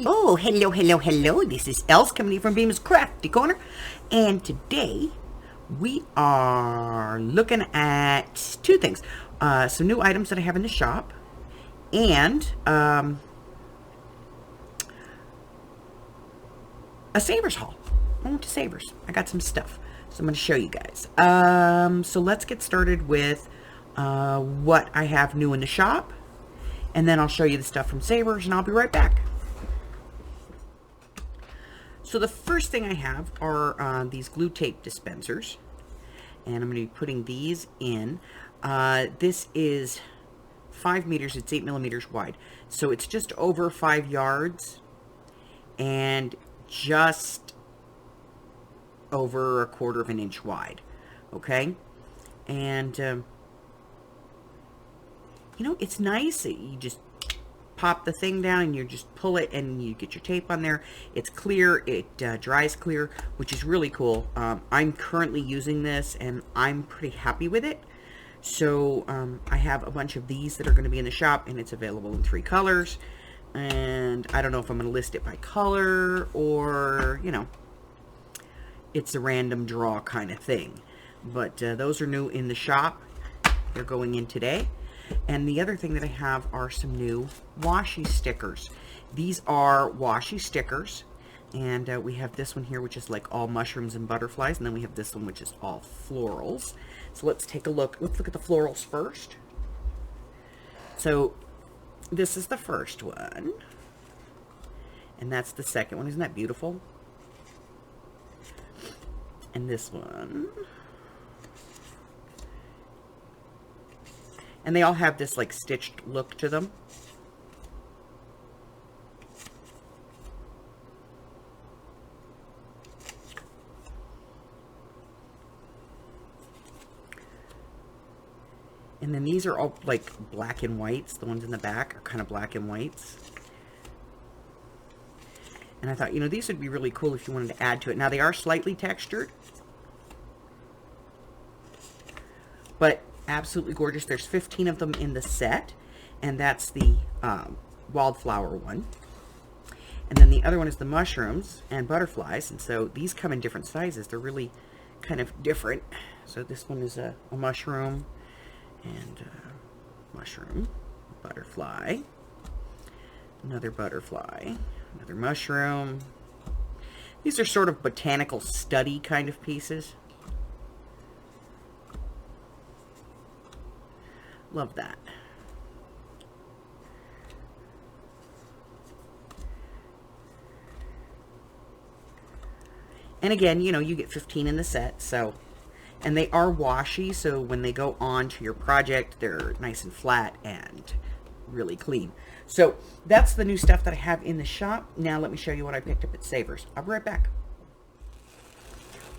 Oh, hello, hello, hello. This is Els coming in from Beam's Crafty Corner. And today we are looking at two things. Some new items that I have in the shop and a Savers haul. I went to Savers. I got some stuff. So I'm going to show you guys. So let's get started with what I have new in the shop. And then I'll show you the stuff from Savers and I'll be right back. So the first thing I have are these glue tape dispensers, and I'm going to be putting these in. This is 5 meters, it's 8 millimeters wide, so it's just over 5 yards and just over 1/4 of an inch wide, okay? And, you know, it's nice. You just pop the thing down and you just pull it and you get your tape on there. It's clear, it dries clear, which is really cool. I'm currently using this and I'm pretty happy with it. So I have a bunch of these that are going to be in the shop, and it's available in 3 colors. And I don't know if I'm going to list it by color or, you know, it's a random draw kind of thing. But those are new in the shop. They're going in today. And the other thing that I have are some new washi stickers. These are washi stickers, and we have this one here, which is like all mushrooms and butterflies, and then we have this one, which is all florals. So let's take a look. Let's look at the florals first. So this is the first one, and that's the second one. Isn't that beautiful? And this one. And they all have this like stitched look to them. And then these are all like black and whites. The ones in the back are kind of black and whites. And I thought, you know, these would be really cool if you wanted to add to it. Now they are slightly textured, but absolutely gorgeous. There's 15 of them in the set, and that's the wildflower one. And then the other one is the mushrooms and butterflies, and so these come in different sizes. They're really kind of different. So this one is a mushroom, and mushroom, butterfly, another butterfly, another mushroom. These are sort of botanical study kind of pieces. Love that. And again, you know, you get 15 in the set, so, and they are washi, so when they go on to your project, they're nice and flat and really clean. So that's the new stuff that I have in the shop. Now let me show you what I picked up at Savers. I'll be right back.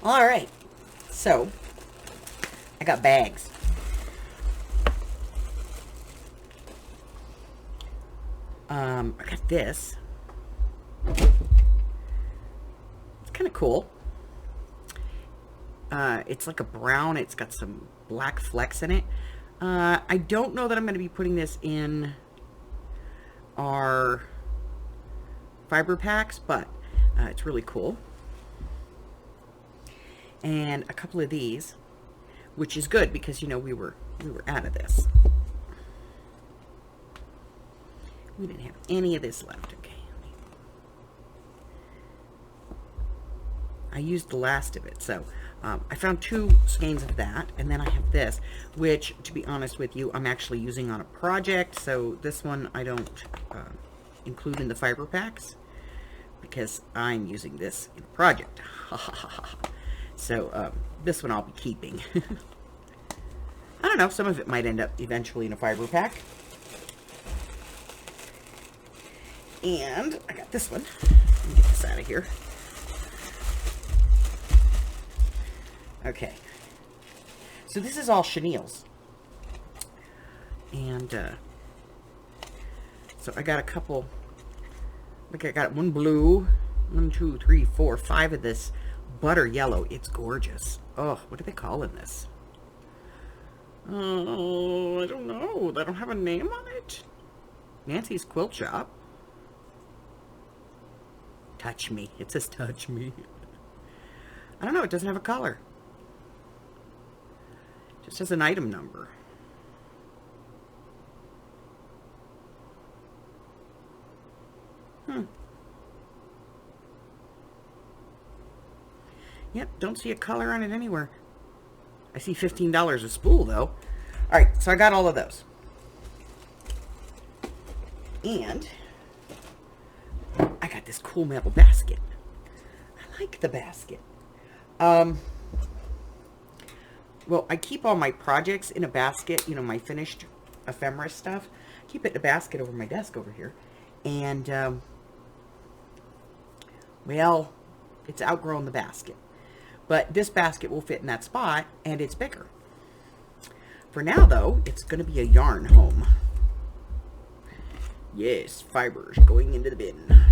All right, so I got bags. I got this. It's kind of cool. It's like a brown. It's got some black flecks in it. I don't know that I'm going to be putting this in our fiber packs, but it's really cool. And a couple of these, which is good because, you know, we were out of this. We didn't have any of this left. Okay. I used the last of it. So I found 2 skeins of that. And then I have this, which, to be honest with you, I'm actually using on a project. So this one I don't include in the fiber packs because I'm using this in a project. So this one I'll be keeping. I don't know. Some of it might end up eventually in a fiber pack. And I got this one. Let me get this out of here. Okay. So this is all chenilles. And so I got a couple. Look, I got one blue. 1, 2, 3, 4, 5 of this butter yellow. It's gorgeous. Oh, what are they calling this? Oh, I don't know. They don't have a name on it. Nancy's Quilt Shop. Touch me. It says touch me. I don't know. It doesn't have a color. It just has an item number. Yep, don't see a color on it anywhere. I see $15 a spool, though. All right, so I got all of those. And I got this cool metal basket. I like the basket. Well, I keep all my projects in a basket, you know, my finished ephemera stuff. I keep it in a basket over my desk over here. And, well, it's outgrown the basket. But this basket will fit in that spot, and it's bigger. For now, though, it's going to be a yarn home. Yes, fibers going into the bin.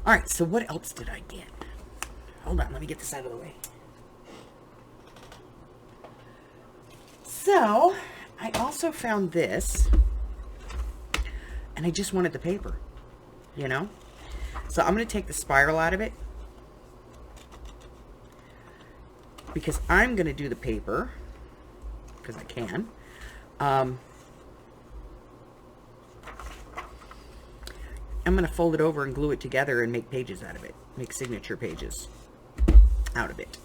All right, so what else did I get? Hold on, let me get this out of the way. So, I also found this, and I just wanted the paper, you know? So I'm going to take the spiral out of it, because I'm going to do the paper, because I can. I'm going to fold it over and glue it together and make pages out of it, make signature pages out of it.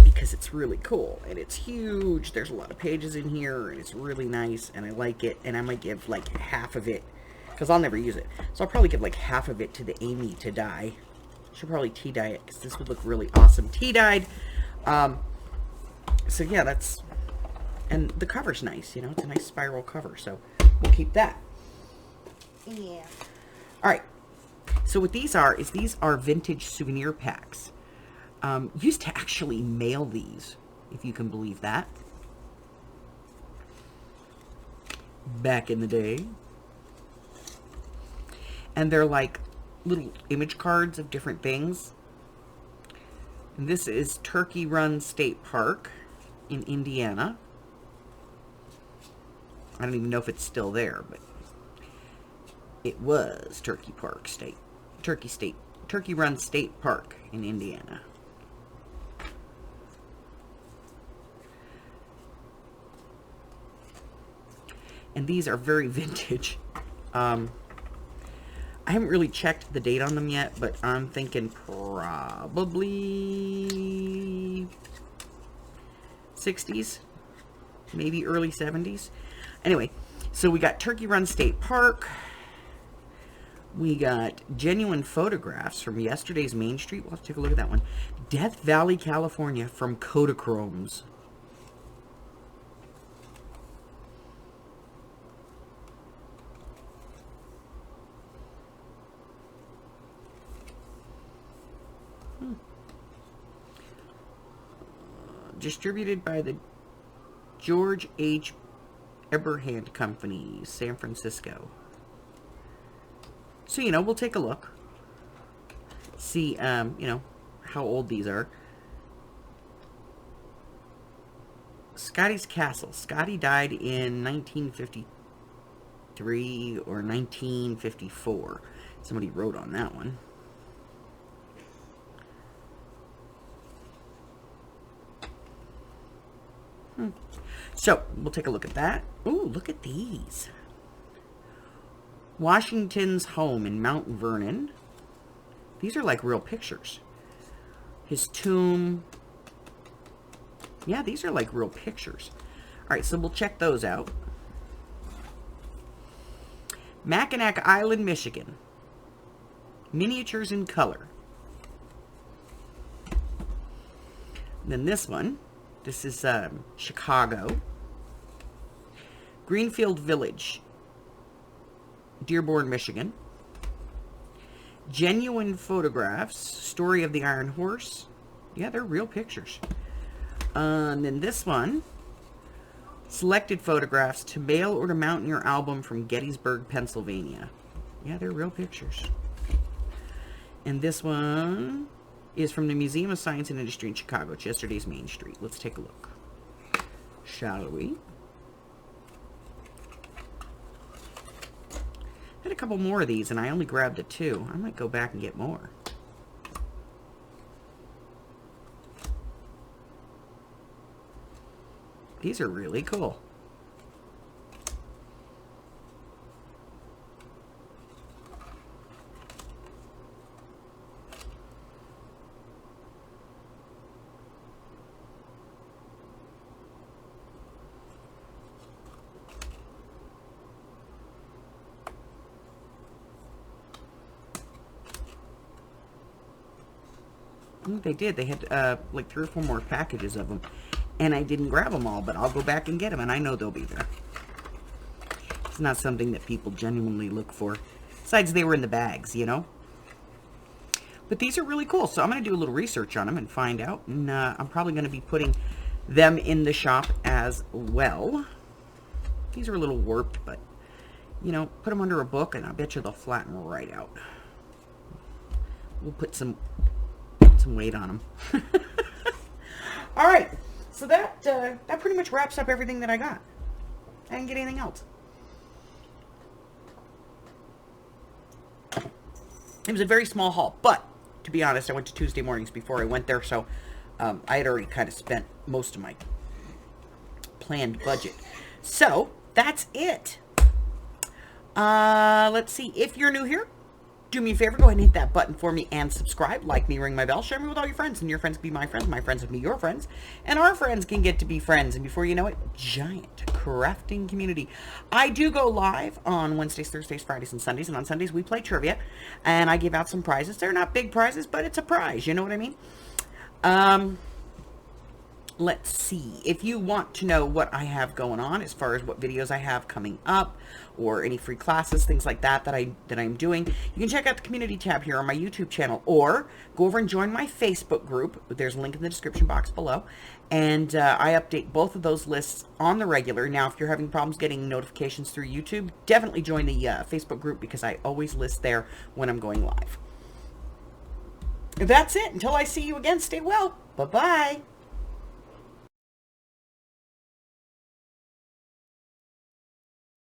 Because it's really cool, and it's huge. There's a lot of pages in here, and it's really nice, and I like it, and I might give like half of it, because I'll never use it, so I'll probably give like half of it to the Amy to dye. She'll probably tea dye it, because this would look really awesome tea dyed. So yeah, that's, and the cover's nice, you know, it's a nice spiral cover, so we'll keep that. Yeah. Alright, so what these are, is these are vintage souvenir packs. Used to actually mail these, if you can believe that. Back in the day. And they're like little image cards of different things. And this is Turkey Run State Park in Indiana. I don't even know if it's still there, but it was Turkey Run State Park in Indiana. And these are very vintage. I haven't really checked the date on them yet, but I'm thinking probably 60s, maybe early 70s. Anyway, so we got Turkey Run State Park. We got genuine photographs from yesterday's Main Street. We'll have to take a look at that one. Death Valley, California from Kodachromes. Distributed by the George H. Eberhand Company, San Francisco. So, you know, we'll take a look. See, you know, how old these are. Scotty's Castle. Scotty died in 1953 or 1954. Somebody wrote on that one. So, we'll take a look at that. Ooh, look at these. Washington's home in Mount Vernon. These are like real pictures. His tomb. Yeah, these are like real pictures. Alright, so we'll check those out. Mackinac Island, Michigan. Miniatures in color. And then this one. This is Chicago. Greenfield Village, Dearborn, Michigan. Genuine photographs. Story of the Iron Horse. Yeah, they're real pictures. And then this one. Selected photographs to mail or to mount in your album from Gettysburg, Pennsylvania. Yeah, they're real pictures. And this one. is from the Museum of Science and Industry in Chicago. It's yesterday's Main Street. Let's take a look. Shall we? I had a couple more of these, and I only grabbed the 2. I might go back and get more. These are really cool. I think they did. They had like 3 or 4 more packages of them. And I didn't grab them all, but I'll go back and get them, and I know they'll be there. It's not something that people genuinely look for. Besides, they were in the bags, you know? But these are really cool, so I'm going to do a little research on them and find out. And I'm probably going to be putting them in the shop as well. These are a little warped, but, you know, put them under a book, and I bet you they'll flatten right out. We'll put some weight on them. All right. So that pretty much wraps up everything that I got. I didn't get anything else. It was a very small haul, but to be honest, I went to Tuesday mornings before I went there, so I had already kind of spent most of my planned budget. So that's it. Let's see. If you're new here, do me a favor, go ahead and hit that button for me and subscribe. Like me, ring my bell, share me with all your friends, and your friends can be my friends can be your friends, and our friends can get to be friends, and before you know it, giant crafting community. I do go live on Wednesdays, Thursdays, Fridays, and Sundays, and on Sundays we play trivia, and I give out some prizes. They're not big prizes, but it's a prize, you know what I mean? Let's see. If you want to know what I have going on as far as what videos I have coming up or any free classes, things like that I'm doing, you can check out the community tab here on my YouTube channel, or go over and join my Facebook group. There's a link in the description box below, and I update both of those lists on the regular. Now, if you're having problems getting notifications through YouTube, definitely join the Facebook group, because I always list there when I'm going live. That's it. Until I see you again, stay well. Bye-bye.